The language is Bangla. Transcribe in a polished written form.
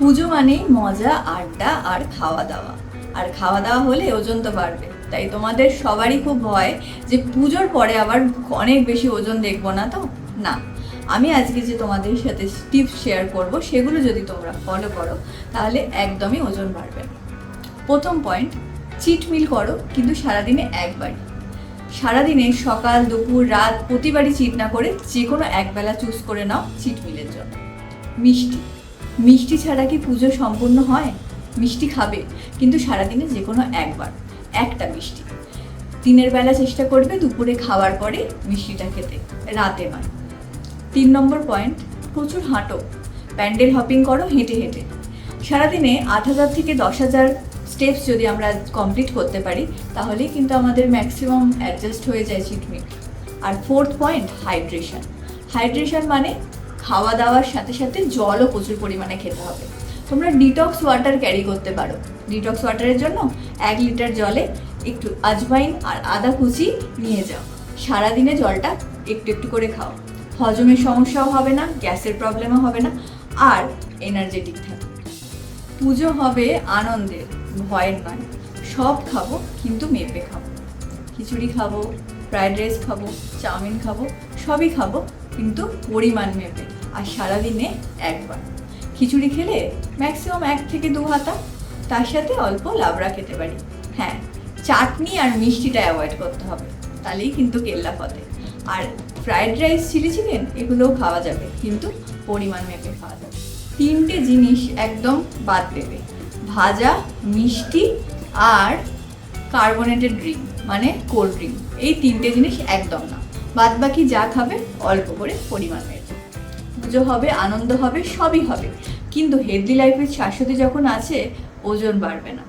পুজো মানেই মজা, আড্ডা আর খাওয়া দাওয়া। আর খাওয়া দাওয়া হলে ওজন তো বাড়বে। তাই তোমাদের সবারই খুব ভয় যে পুজোর পরে আবার অনেক বেশি ওজন দেখবো না তো। না, আমি আজকে যে তোমাদের সাথে টিপস শেয়ার করব সেগুলো যদি তোমরা ফলো করো তাহলে একদমই ওজন বাড়বে না। প্রথম পয়েন্ট, চিট মিল করো, কিন্তু সারাদিনে একবারই। সারাদিনে সকাল দুপুর রাত প্রতিবারই চিট না করে যে কোনো একবেলা চুজ করে নাও চিট মিলের জন্য। মিষ্টি মিষ্টি ছাড়া কি পুজো সম্পূর্ণ হয়? মিষ্টি খাবে, কিন্তু সারাদিনে যে কোনো একবার একটা মিষ্টি। দিনের বেলা চেষ্টা করবে দুপুরে খাওয়ার পরে মিষ্টিটা খেতে, রাতে নয়। 3 নম্বর পয়েন্ট, প্রচুর হাঁটো, প্যান্ডেল হপিং করো হেঁটে হেঁটে। সারাদিনে 8,000 থেকে 10,000 স্টেপস যদি আমরা কমপ্লিট করতে পারি তাহলেই কিন্তু আমাদের ম্যাক্সিমাম অ্যাডজাস্ট হয়ে যায় চিট মিল। আর 4th পয়েন্ট, হাইড্রেশন। হাইড্রেশন মানে খাওয়া দাওয়ার সাথে সাথে জলও প্রচুর পরিমাণে খেতে হবে। তোমরা ডিটক্স ওয়াটার ক্যারি করতে পারো। ডিটক্স ওয়াটারের জন্য 1 লিটার জলে একটু আজওয়াইন আর আদা কুচি নিয়ে যাও। সারাদিনে জলটা একটু একটু করে খাও। হজমের সমস্যাও হবে না, গ্যাসের প্রবলেমও হবে না, আর এনার্জেটিক থাকবে। পুজো হবে আনন্দের, ভয়ের নয়। সব খাবো, কিন্তু মেপে খাবো। খিচুড়ি খাবো, ফ্রাইড রাইস খাবো, চাউমিন খাবো, সবই খাবো, কিন্তু পরিমাণ মেপে। আর সারাদিনে একবার। খিচুড়ি খেলে ম্যাক্সিমাম 1 থেকে 2 হাতা, তার সাথে অল্প লাবড়া খেতে পারি। হ্যাঁ, চাটনি আর মিষ্টিটা অ্যাভয়েড করতে হবে, তাহলেই কিন্তু কেল্লা ফতে। আর ফ্রাইড রাইস, চিলি চিকেন এগুলোও খাওয়া যাবে, কিন্তু পরিমাণ মেপে খাওয়া যাবে। 3টে জিনিস একদম বাদ দেবে, ভাজা, মিষ্টি আর কার্বোনেটেড ড্রিঙ্ক মানে কোল্ড ড্রিঙ্ক। এই 3টে জিনিস একদম না। বাদ বাকি যা খাবে অল্প করে পরিমাণ মেপে। পুজো হবে, আনন্দ হবে, সবই হবে, কিন্তু হেলদি লাইফের শাশ্বতী যখন আছে ওজন বাড়বে না।